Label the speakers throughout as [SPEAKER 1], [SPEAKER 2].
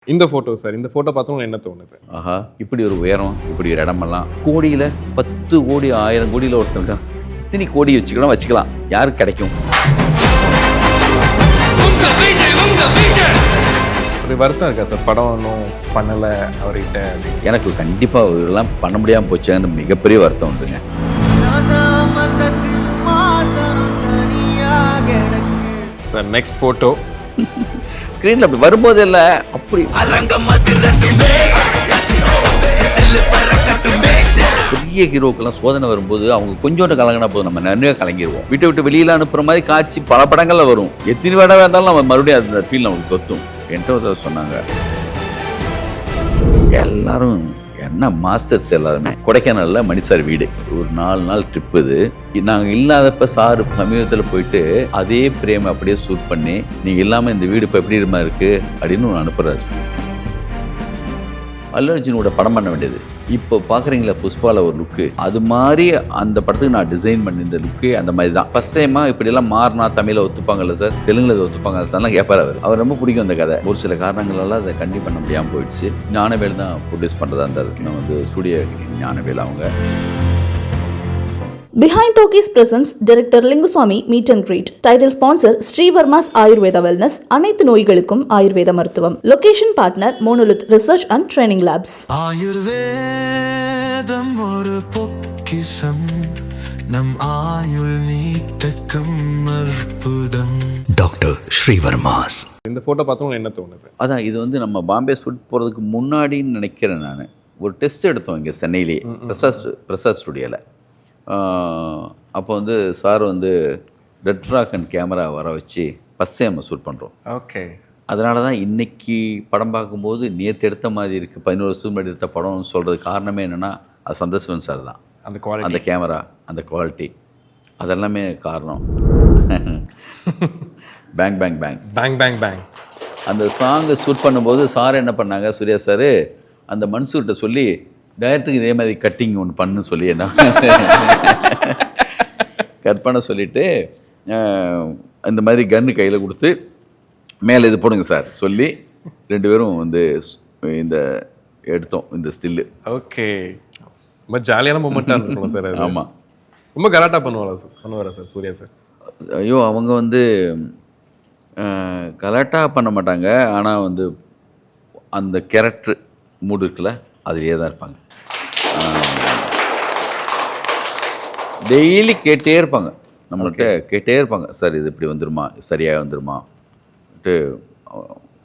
[SPEAKER 1] இந்த photo sir, இந்த photo பார்த்தோம் என்ன தோணுது?
[SPEAKER 2] ஆஹா, இப்படி ஒரு உயரம், இப்படி ஒரு இடமெல்லாம் கோடியில் 10 கோடி 1000 கோடியில் ஒருத்தருக்கா இத்தனை கோடி வச்சுக்கலாம் யாருக்கு கிடைக்கும்?
[SPEAKER 1] அது வருத்தம் இருக்கா சார், படம் ஒன்றும் பண்ணலை அவர்கிட்ட?
[SPEAKER 2] எனக்கு கண்டிப்பாக இதெல்லாம் பண்ண முடியாமல் போச்சுன்னு மிகப்பெரிய வருத்தம் உண்டுங்க.
[SPEAKER 1] சார் நெக்ஸ்ட் ஃபோட்டோ
[SPEAKER 2] ஸ்க்ரீனில் அப்படி வரும்போது இல்லை அப்படி பெரிய ஹீரோக்கெல்லாம் சோதனை வரும்போது அவங்க கொஞ்சோண்டு கலங்கினா போதும், நம்ம நிறைய கலங்கிடுவோம். விட்டு வெளியில் அனுப்புகிற மாதிரி காட்சி பல படங்கள்ல வரும். எத்தனை வேடாக இருந்தாலும் நம்ம மறுபடியும் அந்த ஃபீல் நமக்கு கொத்தும். என்கிட்ட சொன்னாங்க எல்லாரும் என்ன மாஸ்டர்ஸ் எல்லாருமே கொடைக்கானலில் மணி சார் வீடு ஒரு 4 நாள் ட்ரிப். இது நாங்கள் இல்லாதப்ப சார் சமீபத்தில் போயிட்டு அதே பிரேம் அப்படியே ஷூட் பண்ணி நீங்கள் இல்லாமல் இந்த வீடு இப்போ எப்படி இருமா இருக்கு அப்படின்னு ஒன்று அனுப்புறாரு. அல்லு அர்ஜுனோட படம் பண்ண வேண்டியது. இப்போ பார்க்குறீங்களா புஷ்பாவில் ஒரு லுக்கு, அது மாதிரி அந்த படத்துக்கு நான் டிசைன் பண்ணியிருந்த லுக்கு அந்த மாதிரி தான். ஃபஸ்ட் டைமாக இப்படியெல்லாம் மாறினா தமிழில் ஒத்துப்பாங்கல்ல சார், தெலுங்கில் ஒத்துப்பாங்க சார்லாம் கேட்பார். அவர் ரொம்ப பிடிக்கும் அந்த கதை. ஒரு சில காரணங்களால் அதை கண்டிப்பாக பண்ண முடியாமல் போயிடுச்சு. ஞானவேல் தான் ப்ரொடியூஸ் பண்ணுறதா இருந்தார். நான் ஸ்டூடியோ ஞானவேல் அவங்க.
[SPEAKER 3] Behind Talkies presents Director Linguswamy Meet and Greet. Title sponsor Srivarma's Ayurveda Wellness. அனைத்து நோய்களுக்கும் ஆயுர்வேத மருத்துவம். Location partner Monolith Research and Training Labs.
[SPEAKER 4] ஆயுர்வேதம் ஒரு பொக்கிஷம், நம் ஆயுள் நீட்டக்கும் அற்புதம். டாக்டர் ஸ்ரீவர்மாஸ்.
[SPEAKER 1] இந்த ஃபோட்டோ பார்த்தோம் என்ன தோணுது?
[SPEAKER 2] அதான் இது நம்ம பாம்பே ஷூட் போகிறதுக்கு முன்னாடின்னு நினைக்கிறேன். நான் ஒரு டெஸ்ட் எடுத்தோம் இங்கே சென்னையிலேயே பிரசாத் ஸ்டுடியோவில். அப்போ சார் ரெட்ராக் அண்ட் கேமரா வர வச்சு ஃபஸ்ட்டே நம்ம ஷூட் பண்ணுறோம்.
[SPEAKER 1] ஓகே.
[SPEAKER 2] அதனால தான் இன்றைக்கி படம் பார்க்கும்போது நேற்று எடுத்த மாதிரி இருக்குது, 11 வருஷம் முன்னாடி எடுத்த படம்னு சொல்கிறது காரணமே என்னென்னா அது சந்தோஷம் சார் தான்.
[SPEAKER 1] அந்த குவாலிட்டி,
[SPEAKER 2] அந்த கேமரா, அந்த குவாலிட்டி, அதெல்லாமே காரணம். Bang bang bang
[SPEAKER 1] bang bang bang
[SPEAKER 2] அந்த சாங்கை ஷூட் பண்ணும்போது சார் என்ன பண்ணாங்க, சூர்யா சார் அந்த மன்சூர்கிட்ட சொல்லி டைரக்டருக்கு இதே மாதிரி கட்டிங் ஒன்று பண்ணு சொல்லி என்ன கட் பண்ண சொல்லிவிட்டு இந்த மாதிரி கன்று கையில் கொடுத்து மேலே இது போடுங்க சார் சொல்லி 2 பேரும் இந்த எடுத்தோம் இந்த ஸ்டில்லு.
[SPEAKER 1] ஓகே. ரொம்ப ஜாலியான மூமெண்ட்டாக இருக்கணும் சார்.
[SPEAKER 2] ஆமாம்.
[SPEAKER 1] ரொம்ப கலாட்டா பண்ணுவாரா சார் சூர்யா சார்?
[SPEAKER 2] ஐயோ, அவங்க கலாட்டா பண்ண மாட்டாங்க. ஆனால் அந்த கேரக்டர் மூடு இருக்குல்ல அதுலேயே தான் இருப்பாங்க. டெய்லி கேட்டே இருப்பாங்க, நம்மள்கிட்ட கேட்டே இருப்பாங்க, சார் இது இப்படி வந்துருமா, சரியாக வந்துருமான்ட்டு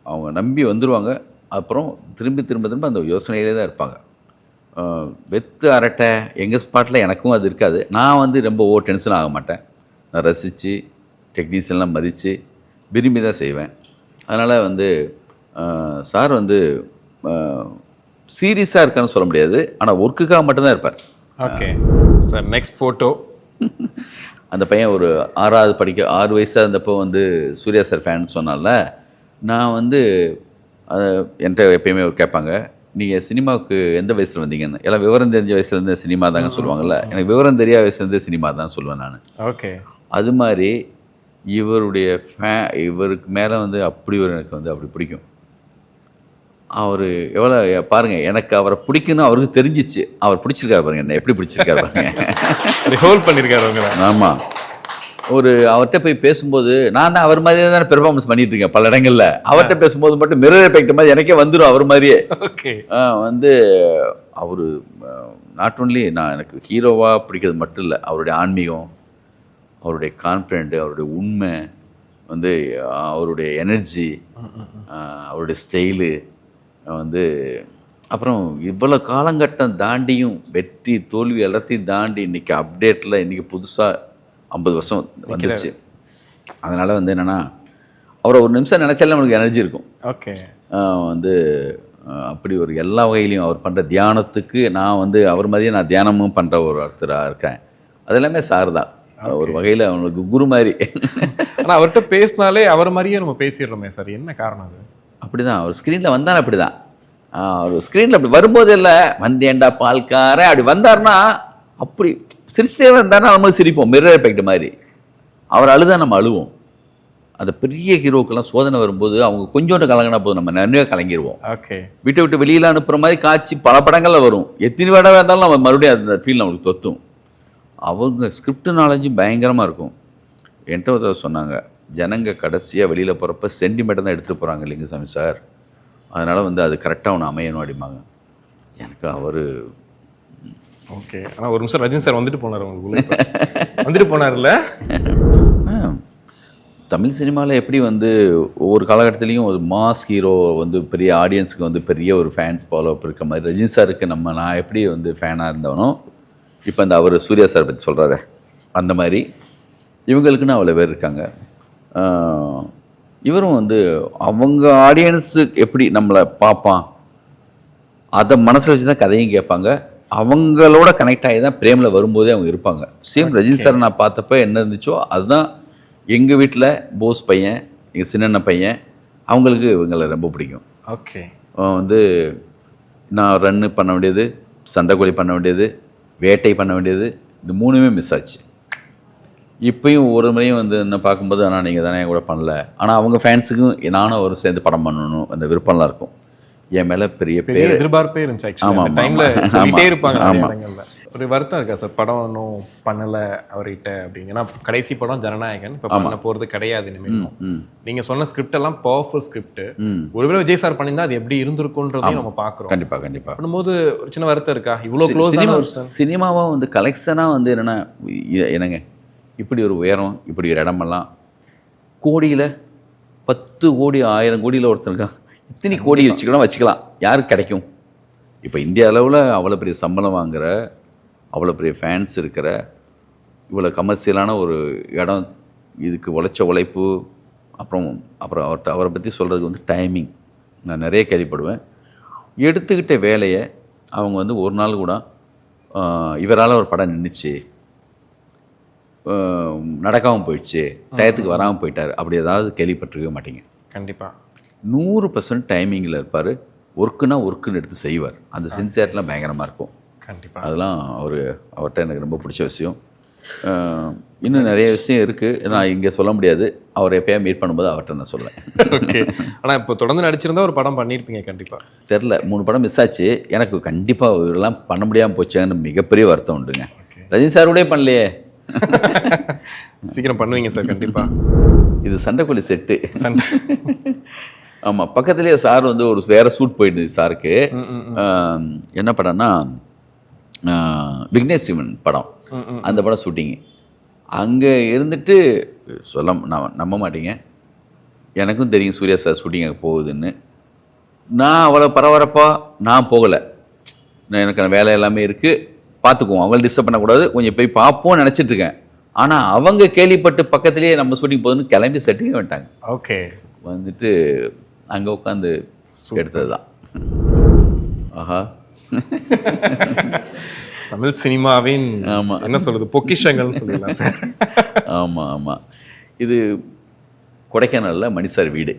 [SPEAKER 2] அவங்க நம்பி வந்துடுவாங்க. அப்புறம் திரும்ப அந்த யோசனையிலே தான் இருப்பாங்க. வெத்து அரட்டை எங்கள் ஸ்பாட்டில் எனக்கும் அது இருக்காது. நான் ரொம்ப டென்ஷன் ஆக மாட்டேன். நான் ரசித்து டெக்னீஷியன்லாம் மதித்து விரும்பி தான் செய்வேன். அதனால் சார் சீரியஸாக இருக்கான்னு சொல்ல முடியாது, ஆனால் ஒர்க்குக்காக மட்டும்தான் இருப்பார்.
[SPEAKER 1] Okay sir. நெக்ஸ்ட் ஃபோட்டோ
[SPEAKER 2] அந்த பையன் ஒரு 6வது படிக்க 6 வயசாக இருந்தப்போ சூர்யா சார் ஃபேன் சொன்னால நான் என்கிட்ட எப்பயுமே கேட்பாங்க, நீங்கள் சினிமாவுக்கு எந்த வயசில் வந்தீங்கன்னு. எல்லாம் விவரம் தெரிஞ்ச வயசுலேருந்து சினிமா தாங்க சொல்லுவாங்கள்ல. எனக்கு விவரம் தெரியாத வயசுலேருந்து சினிமா தான் சொல்லுவேன் நான்.
[SPEAKER 1] ஓகே.
[SPEAKER 2] அது மாதிரி இவருடைய இவருக்கு மேலே அப்படி ஒரு எனக்கு அப்படி பிடிக்கும். அவர் எவ்வளோ பாருங்கள், எனக்கு அவரை பிடிக்குன்னு அவருக்கு தெரிஞ்சிச்சு. அவர் பிடிச்சிருக்காரு பாருங்க, என்ன எப்படி பிடிச்சிருக்காரு பாருங்க.
[SPEAKER 1] ஹோல்ட் பண்ணியிருக்காரு அவங்க.
[SPEAKER 2] ஆமாம். அவர்கிட்ட போய் பேசும்போது நான் தான் அவர் மாதிரியே தானே பெர்ஃபார்மன்ஸ் பண்ணிட்டு இருக்கேன் பல இடங்களில். அவர்கிட்ட பேசும்போது மட்டும் மிரர் எஃபெக்ட் மாதிரி எனக்கே வந்துடும் அவர் மாதிரியே.
[SPEAKER 1] ஓகே.
[SPEAKER 2] அவர் நாட் ஒன்லி எனக்கு ஹீரோவாக பிடிக்கிறது மட்டும் இல்லை, அவருடைய ஆன்மீகம், அவருடைய கான்ஃபிடென்ட், அவருடைய உண்மை, அவருடைய எனர்ஜி, அவருடைய ஸ்டைலு, அப்புறம் இவ்வளோ காலங்கட்டம் தாண்டியும் வெற்றி தோல்வி எல்லாத்தையும் தாண்டி இன்றைக்கி அப்டேட்டில் இன்றைக்கி புதுசாக 50 வருஷம் வந்துடுச்சு. அதனால் என்னென்னா அவரை ஒரு நிமிஷம் நினச்சாலே நம்மளுக்கு எனர்ஜி இருக்கும்.
[SPEAKER 1] ஓகே.
[SPEAKER 2] அப்படி ஒரு எல்லா வகையிலையும் அவர் பண்ணுற தியானத்துக்கு நான் அவர் மாதிரியே நான் தியானமும் பண்ணுற ஒரு ஒருத்தராக இருக்கேன். அது எல்லாமே சார் தான் ஒரு வகையில் அவங்களுக்கு குரு மாதிரி.
[SPEAKER 1] ஆனால் அவர்கிட்ட பேசினாலே அவர் மாதிரியே நம்ம பேசிடுறோமே சார், என்ன காரணம் அது?
[SPEAKER 2] அப்படி தான் அவர் ஸ்க்ரீனில் வந்தாலும் அப்படி தான். அவர் ஸ்க்ரீனில் அப்படி வரும்போது இல்லை வந்தேன்டா பால்காரன் அப்படி வந்தார்னா அப்படி சிரிச்சிட்டே வந்தார்னா நம்ம சிரிப்போம், மிரர் எஃபெக்ட் மாதிரி. அவர் அழுதா நம்ம அழுவோம். அந்த பெரிய ஹீரோக்கெல்லாம் சோதனை வரும்போது அவங்க கொஞ்சோண்டு கலங்கினா போதும், நம்ம நிறைய கலங்கிடுவோம்.
[SPEAKER 1] ஓகே.
[SPEAKER 2] விட்டு விட்டு வெளியில் அனுப்புகிற மாதிரி காட்சி பல படங்களில் வரும். எத்தனை தடவை இருந்தாலும் நம்ம மறுபடியும் அந்த ஃபீல் நம்மளுக்கு தொத்தும். அவங்க ஸ்கிரிப்ட் நாலேஜும் பயங்கரமாக இருக்கும். என்கிட்ட ஒருத்தர் சொன்னாங்க, ஜனங்க கடைசியாக வெளியில் போகிறப்ப சென்டிமீட்டர் தான் எடுத்துகிட்டு போகிறாங்க லிங்குசாமி சார், அதனால் வந்து அது கரெக்டாக அவனை அமையணும் அப்படிம்பாங்க. எனக்கு அவர்
[SPEAKER 1] ஓகே. ஆனால் ஒரு நிமிஷம் ரஜினி சார் வந்துட்டு போனார் உங்களுக்கு வந்துட்டு போனார்ல.
[SPEAKER 2] தமிழ் சினிமாவில் எப்படி வந்து ஒவ்வொரு காலகட்டத்துலேயும் ஒரு மாஸ் ஹீரோ வந்து பெரிய ஆடியன்ஸுக்கு வந்து பெரிய ஒரு ஃபேன்ஸ் ஃபாலோஅப் இருக்க மாதிரி ரஜினி சாருக்கு நான் எப்படி வந்து ஃபேனாக இருந்தவனோ, இப்போ அந்த அவர் சூர்யா சார் பற்றி சொல்கிறாரு அந்த மாதிரி இவங்களுக்குன்னு அவ்வளோ பேர் இருக்காங்க. இவரும் வந்து அவங்க ஆடியன்ஸு எப்படி நம்மளை பார்ப்பான் அதை மனசில் வச்சு தான் கதையும் கேட்பாங்க. அவங்களோட கனெக்ட் ஆகி தான் பிரேமில் வரும்போதே அவங்க இருப்பாங்க. சேம் ரஜினி சார் நான் பார்த்தப்ப என்ன இருந்துச்சோ அதுதான் எங்கள் வீட்டில் போஸ் பையன், எங்கள் சின்ன பையன், அவங்களுக்கு இவங்களை ரொம்ப பிடிக்கும்.
[SPEAKER 1] ஓகே.
[SPEAKER 2] வந்து நான் ரன்னு பண்ண வேண்டியது, சண்டைக்கோழி பண்ண வேண்டியது, வேட்டை பண்ண வேண்டியது, இது 3மே மிஸ் ஆச்சு. இப்போயும் ஒரு முறையும் வந்து என்ன பார்க்கும்போது, ஆனால் நீங்கள் தானே கூட பண்ணல, ஆனால் அவங்க ஃபேன்ஸுக்கும் நானும் அவர் சேர்ந்து படம் பண்ணணும் அந்த விருப்பம்லாம் இருக்கும். என் மேலே பெரிய
[SPEAKER 1] எதிர்பார்ப்பே இருந்துச்சு. டைம்ல சொல்லிட்டே இருப்பாங்க. ஒரு வருத்தம் இருக்கா சார், படம் ஒன்றும் பண்ணலை அவர்கிட்ட அப்படின்னு? ஏன்னா கடைசி படம் ஜனநாயகன், இப்போ பண்ண போகிறது கிடையாது இனிமேல். நீங்கள் சொன்ன ஸ்கிரிப்ட் எல்லாம் பவர்ஃபுல் ஸ்கிரிப்ட். ஒருவேளை விஜய் சார் பண்ணியிருந்தா அது எப்படி இருந்திருக்குன்றதையும் நம்ம பார்க்குறோம். கண்டிப்பாக பண்ணும்போது ஒரு சின்ன வருத்தம் இருக்கா? இவ்வளோ க்ளோஸ்
[SPEAKER 2] சினிமாவாக வந்து கலெக்ஷனாக வந்து என்னங்க இப்படி ஒரு உயரம், இப்படி ஒரு இடமெல்லாம் கோடியில் 10 கோடி 1000 கோடியில் ஒருத்தருக்கான், இத்தனை கோடி வச்சுக்கலாம், யாருக்கு கிடைக்கும்? இப்போ இந்திய அளவில் அவ்வளோ பெரிய சம்பளம் வாங்குகிற, அவ்வளோ பெரிய ஃபேன்ஸ் இருக்கிற, இவ்வளோ கமர்ஷியலான ஒரு இடம், இதுக்கு உழைச்ச உழைப்பு, அப்புறம் அவரை பற்றி சொல்கிறதுக்கு வந்து டைமிங். நான் நிறைய கேள்விப்படுவேன். எடுத்துக்கிட்ட வேலையை அவங்க வந்து ஒரு நாள் கூட இவரால் ஒரு படம் நின்றுச்சு, நடக்காமல் போயிடுச்சு, டயத்துக்கு வராமல் போயிட்டார், அப்படி ஏதாவது கேள்விப்பட்டிருக்க மாட்டீங்க.
[SPEAKER 1] கண்டிப்பாக
[SPEAKER 2] 100% டைமிங்கில் இருப்பார். ஒர்க்குன்னு எடுத்து செய்வார். அந்த சின்சியாரிட்டிலாம் பயங்கரமாக இருக்கும்.
[SPEAKER 1] கண்டிப்பாக
[SPEAKER 2] அதெல்லாம் அவர்கிட்ட எனக்கு ரொம்ப பிடிச்ச விஷயம். இன்னும் நிறைய விஷயம் இருக்குது, நான் இங்கே சொல்ல முடியாது. அவரை எப்போயா மீட் பண்ணும்போது அவர்கிட்ட நான் சொல்லுவேன்.
[SPEAKER 1] ஓகே. ஆனால் இப்போ தொடர்ந்து நடிச்சிருந்தா ஒரு படம் பண்ணியிருப்பீங்க கண்டிப்பாக.
[SPEAKER 2] தெரில, 3 படம் மிஸ் ஆச்சு. எனக்கு கண்டிப்பாக இதெல்லாம் பண்ண முடியாமல் போச்சாங்கன்னு மிகப்பெரிய வருத்தம் உண்டுங்க. ரஜினி சாரோடய பண்ணலையே.
[SPEAKER 1] சீக்கிரம் பண்ணுவீங்க சார் கண்டிப்பாக.
[SPEAKER 2] இது சண்டைக்கோழி செட்டு. ஆமாம், பக்கத்துலேயே சார் வந்து ஒரு வேறு ஷூட் போயிடுது சாருக்கு. என்ன படம்னா விக்னேஷ் சிவன் படம், அந்த படம் ஷூட்டிங்கு. அங்கே இருந்துட்டு நான் நம்ப மாட்டீங்க, எனக்கும் தெரியும் சூர்யா சார் ஷூட்டிங் அங்கே போகுதுன்னு. நான் அவ்வளோ பரபரப்பாக நான் போகலை. எனக்கு வேலை எல்லாமே இருக்குது, பார்த்துக்குவோம், அவங்கள டிஸ்டர்ப் பண்ணக்கூடாது, கொஞ்சம் போய் பார்ப்போம்னு நினச்சிட்ருக்கேன். ஆனால் அவங்க கேள்விப்பட்டு பக்கத்துலேயே நம்ம ஷூட்டிங் போகுதுன்னு கிளம்பி செட்டிங் வந்துட்டாங்க.
[SPEAKER 1] ஓகே.
[SPEAKER 2] வந்துட்டு அங்கே உட்காந்து எடுத்தது தான். ஆஹா,
[SPEAKER 1] தமிழ் சினிமாவின் ஆமாம் என்ன சொல்கிறது பொக்கிஷங்கள்னு சொல்லலாம் சார்.
[SPEAKER 2] ஆமாம். இது கொடைக்கானலில் மணி சார் வீடு.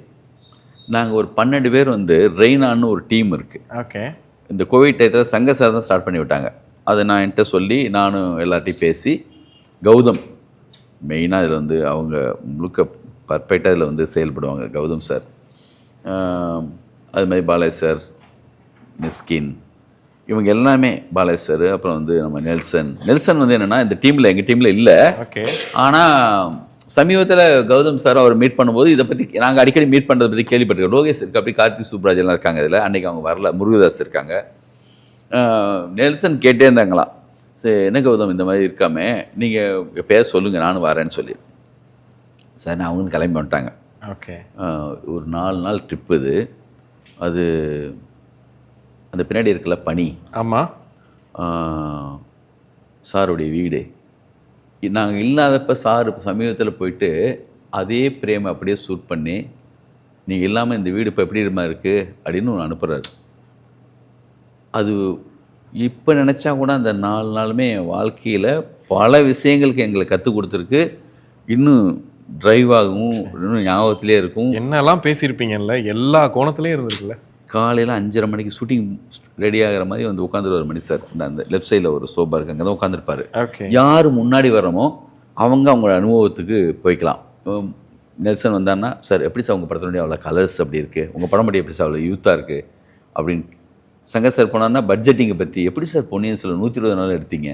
[SPEAKER 2] நாங்கள் ஒரு 12 பேர் வந்து ரெய்னான்னு ஒரு டீம் இருக்குது.
[SPEAKER 1] ஓகே.
[SPEAKER 2] இந்த கோவிட் டயத்தில் சங்க சார் தான் ஸ்டார்ட் பண்ணி விட்டாங்க. அதை நான் என்கிட்ட சொல்லி நானும் எல்லார்ட்டையும் பேசி, கௌதம் மெயினாக இதில் வந்து அவங்க முழுக்க பர்ஃபெக்டாக இதில் வந்து செயல்படுவாங்க, கௌதம் சார். அது மாதிரி பாலாஜி சார், மிஸ்கின், இவங்க எல்லாமே, பாலாஜி சார், அப்புறம் வந்து நம்ம நெல்சன் வந்து என்னென்னா இந்த டீமில், எங்கள் டீமில் இல்லை.
[SPEAKER 1] ஓகே.
[SPEAKER 2] ஆனால் சமீபத்தில் கௌதம் சார் அவர் மீட் பண்ணும்போது இதை பற்றி நாங்கள் அடிக்கடி மீட் பண்ணுறதை பற்றி கேள்விப்பட்டிருக்கோம். லோகேஷ் இருக்குது, அப்படி கார்த்திக் சூப்ராஜ் எல்லாம் இருக்காங்க இதில். அன்றைக்கி அவங்க வரல, முருகதாஸ் இருக்காங்க. நெல்சன் கேட்டே இருந்தாங்களாம், சரி என்ன கௌதம் இந்த மாதிரி இருக்காமே, நீங்கள் எப்போயாவது சொல்லுங்கள், நானும் வரேன்னு சொல்லி. சார் நான் அவங்களும் கிளம்பி வந்துட்டாங்க.
[SPEAKER 1] ஓகே.
[SPEAKER 2] ஒரு 4 நாள் ட்ரிப்பு இது. அது அந்த பின்னாடி இருக்கல பனி.
[SPEAKER 1] ஆமாம்.
[SPEAKER 2] சாருடைய வீடு நாங்கள் இல்லாதப்போ சார் சமீபத்தில் போயிட்டு அதே பிரேமை அப்படியே ஷூட் பண்ணி, நீங்கள் இல்லாமல் இந்த வீடு இப்போ எப்படி இருக்குது அப்படின்னு ஒன்று அனுப்புகிறாரு. அது இப்போ நினச்சா கூட அந்த 4 நாளுமே என் வாழ்க்கையில் பல விஷயங்களுக்கு எங்களை கற்றுக் கொடுத்துருக்கு. இன்னும் டிரைவ் ஆகும், இன்னும் ஞாபகத்திலே இருக்கும்.
[SPEAKER 1] என்னெல்லாம் பேசியிருப்பீங்கல்ல, எல்லா கோணத்துலேயும் இருந்திருக்குல்ல.
[SPEAKER 2] காலையில் 5:30 மணிக்கு ஷூட்டிங் ரெடி ஆகிற மாதிரி வந்து உட்காந்துருவார் மணி சார். அந்த லெஃப்ட் சைடில் ஒரு சோபா இருக்குது, அங்கே தான் உட்காந்துருப்பார்.
[SPEAKER 1] ஓகே.
[SPEAKER 2] யார் முன்னாடி வர்றோமோ அவங்க அவங்களோட அனுபவத்துக்கு போய்க்கலாம். நெல்சன் வந்தான்னா, சார் எப்படி சார் உங்கள் படத்தினுடைய அவ்வளோ கலர்ஸ் அப்படி இருக்குது, உங்கள் படம் படி எப்படி சார் அவ்வளோ யூத்தாக இருக்குது அப்படின்னு. சங்கர் சார் போனார்னா பட்ஜெட்டிங்கை பற்றி, எப்படி சார் பொன்னியின் செல்வன் 120 நாள் எடுத்தீங்க,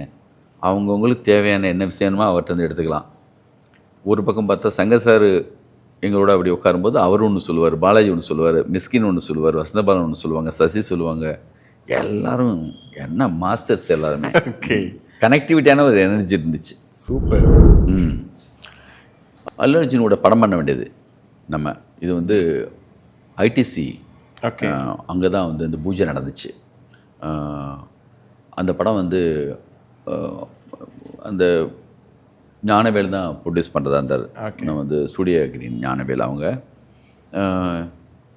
[SPEAKER 2] அவங்கவுங்களுக்கு தேவையான என்ன விஷயமோ அவர்கிட்ட வந்து எடுத்துக்கலாம். ஒரு பக்கம் பார்த்தா சங்கர் சார் எங்களோட அப்படி உட்காரும்போது அவர் ஒன்று சொல்லுவார், பாலாஜி ஒன்று சொல்லுவார், மிஸ்கின் ஒன்று சொல்லுவார், வசந்தபாலன் ஒன்று சொல்லுவாங்க, சசி சொல்லுவாங்க. எல்லாரும் என்ன மாஸ்டர்ஸ் எல்லாருமே. கனெக்டிவிட்டியான ஒரு எனர்ஜி இருந்துச்சு.
[SPEAKER 1] சூப்பர்.
[SPEAKER 2] அல்லு அர்ஜுனோட படம் பண்ண வேண்டியது நம்ம. இது வந்து ஐடிசி, அங்கே தான் வந்து இந்த பூஜை நடந்துச்சு. அந்த படம் வந்து அந்த ஞானவேல் தான் ப்ரொடியூஸ் பண்ணுறதா இருந்தார். நம்ம வந்து ஸ்டூடியோ கிரீன் ஞானவேல் அவங்க.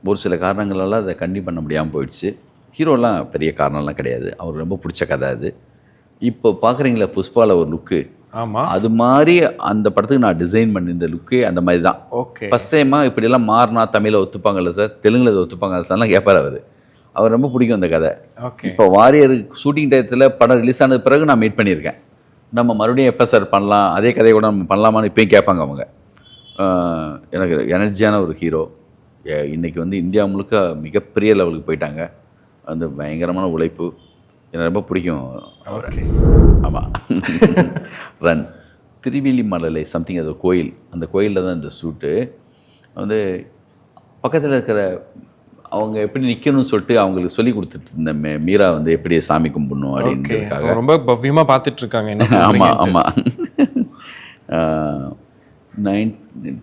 [SPEAKER 2] ஒரு சில காரணங்களால் அதை கண்டிப்பாக பண்ண முடியாமல் போயிடுச்சு. ஹீரோலாம் பெரிய காரணம்லாம் கிடையாது, அவருக்கு ரொம்ப பிடிச்ச கதை அது. இப்போ பார்க்குறீங்களா புஷ்பாவில் ஒரு லுக்கு,
[SPEAKER 1] ஆமாம்,
[SPEAKER 2] அது மாதிரி அந்த படத்துக்கு நான் டிசைன் பண்ணியிருந்த லுக்கே அந்த மாதிரி தான்.
[SPEAKER 1] ஓகே.
[SPEAKER 2] ஃபஸ்ட் டைமாக இப்படியெல்லாம் மாறினா தமிழில் ஒத்துப்பாங்கல்ல சார், தெலுங்கில் அதை ஒத்துப்பாங்கல்ல சார்லாம் கேட்பார் அவர் ரொம்ப பிடிக்கும் அந்த கதை. இப்போ வாரியர் ஷூட்டிங் டயத்தில் படம் ரிலீஸ் ஆனது பிறகு நான் மீட் பண்ணியிருக்கேன். நம்ம மறுபடியும் எப்போ சார் பண்ணலாம், அதே கதையை கூட நம்ம பண்ணலாமான்னு இப்போயும் கேட்பாங்க அவங்க. எனக்கு எனர்ஜியான ஒரு ஹீரோ. இன்றைக்கி வந்து இந்தியா முழுக்க மிகப்பெரிய லெவலுக்கு போயிட்டாங்க. அந்த பயங்கரமான உழைப்பு எனக்கு ரொம்ப பிடிக்கும் அவரை. ஆமாம். ரன் திருவில்லிமலை சம்திங், அது ஒரு கோயில், அந்த கோயிலில் தான் இந்த ஷூட்டு. வந்து பக்கத்தில் இருக்கிற அவங்க எப்படி நிற்கணும்னு சொல்லிட்டு அவங்களுக்கு சொல்லி கொடுத்துட்டு இருந்தேன். மீரா வந்து எப்படி சாமி கும்பிடணும் அப்படின்றதுக்காக
[SPEAKER 1] ரொம்ப பவ்யமாக பார்த்துட்ருக்காங்க.
[SPEAKER 2] ஆமாம் ஆமாம்.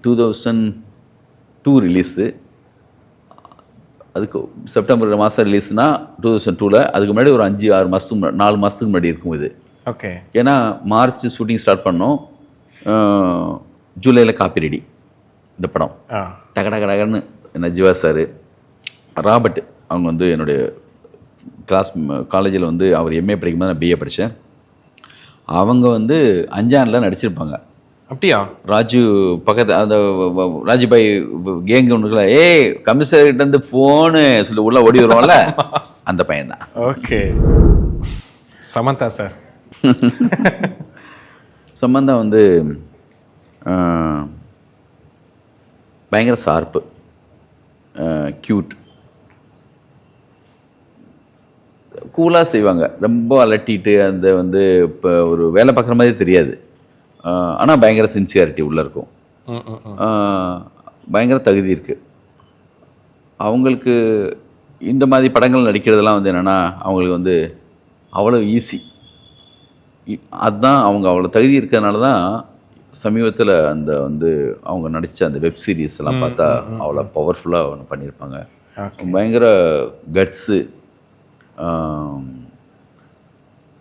[SPEAKER 2] 2002 ரிலீஸு. அதுக்கு செப்டம்பர் மாதம் ரிலீஸ்னா 2002. அதுக்கு முன்னாடி ஒரு 5-6 மாதத்துக்கு 4 மாதத்துக்கு முன்னாடி இருக்கும் இது.
[SPEAKER 1] ஓகே.
[SPEAKER 2] ஏன்னா மார்ச் ஷூட்டிங் ஸ்டார்ட் பண்ணோம், ஜூலையில் காப்பி ரெடி இந்த படம். டகடகடகன்னு என்ன ஜீவா சார், ராபர்ட் அவங்க வந்து என்னுடைய காலேஜில் வந்து அவர் எம்ஏ படிக்கும்போது நான் பிஏ படித்தேன். அவங்க வந்து அஞ்சானில் நடிச்சிருப்பாங்க.
[SPEAKER 1] அப்படியா?
[SPEAKER 2] ராஜு பக்கத்து அந்த ராஜுபாய் கேங்கு ஒன்றுக்குள்ள கமிஷனர்கிட்ட இருந்து ஃபோனு சொல்லி உள்ளே ஓடி வருவோம்ல, அந்த பையன்தான்.
[SPEAKER 1] ஓகே. சமந்தா சார்.
[SPEAKER 2] சமந்தா வந்து பயங்கர ஷார்ப்பு, க்யூட், கூலாக செய்வாங்க. ரொம்ப அலட்டிட்டு அந்த வந்து இப்போ ஒரு வேலை பார்க்குற மாதிரி தெரியாது, ஆனால் பயங்கர சின்சியாரிட்டி உள்ளே இருக்கும். பயங்கர தகுதி இருக்குது அவங்களுக்கு. இந்த மாதிரி படங்கள் நடிக்கிறதெல்லாம் வந்து என்னென்னா அவங்களுக்கு வந்து அவ்வளோ ஈஸி. அதுதான் அவங்க அவ்வளோ தகுதி இருக்கிறதுனால தான் சமீபத்தில் அந்த வந்து அவங்க நடித்த அந்த வெப் சீரிஸ் எல்லாம் பார்த்தா அவ்வளோ பவர்ஃபுல்லாக ஒன்று பண்ணியிருப்பாங்க. பயங்கர கட்ஸு,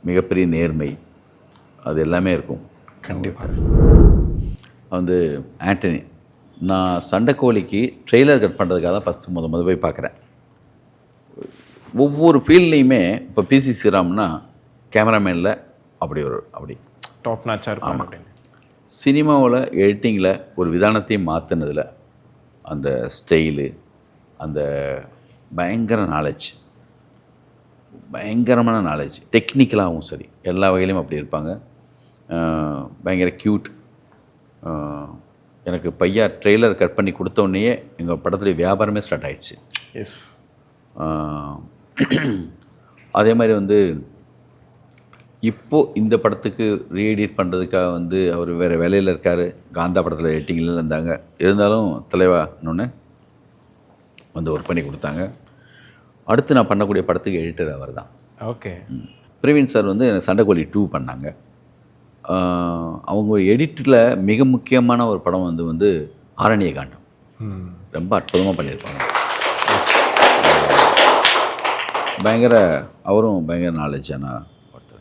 [SPEAKER 2] மிகப்பெரிய நேர்மை, அது எல்லாமே இருக்கும்
[SPEAKER 1] கண்டிப்பாக.
[SPEAKER 2] வந்து ஆண்டனி, நான் சண்டைக்கோழிக்கு ட்ரெய்லர் கட் பண்ணுறதுக்காக தான் ஃபஸ்ட்டு முத போய் பார்க்குறேன். ஒவ்வொரு ஃபீல்ட்லேயுமே இப்போ பிசி ஸ்ரீராம்னா கேமராமேனில் அப்படி
[SPEAKER 1] டாப் நாச்சாக இருப்பாங்க. அப்படின்னு
[SPEAKER 2] சினிமாவில் எடிட்டிங்கில் ஒரு விதானத்தையும் மாற்றினதில் அந்த ஸ்டைலு, அந்த பயங்கரமான நாலேஜ், டெக்னிக்கலாகவும் சரி எல்லா வகையிலையும் அப்படி இருப்பாங்க. பயங்கர க்யூட். எனக்கு பையா ட்ரெய்லர் கட் பண்ணி கொடுத்தோடனே எங்கள் படத்துடைய வியாபாரமே ஸ்டார்ட் ஆகிடுச்சு.
[SPEAKER 1] எஸ்.
[SPEAKER 2] அதே மாதிரி வந்து இப்போது இந்த படத்துக்கு ரீஎடிட் பண்ணுறதுக்காக வந்து அவர் வேறு வேலையில் இருக்கார். காந்தா படத்தில் எடிட்டிங்கில் இருந்தாங்க. இருந்தாலும் தலைவா இன்னொன்று வந்து ஒர்க் பண்ணி கொடுத்தாங்க. அடுத்து நான் பண்ணக்கூடிய படத்துக்கு எடிட்டர் அவர் தான்.
[SPEAKER 1] ஓகே.
[SPEAKER 2] பிரவீன் சார் வந்து எனக்கு சண்டைக்கோழி 2 பண்ணாங்க. அவங்க ஒரு எடிட்டில் மிக முக்கியமான ஒரு படம் வந்து ஆரண்ய காண்டம். ரொம்ப அற்புதமாக பண்ணியிருப்பாங்க. அவரும் பயங்கர நாலேஜான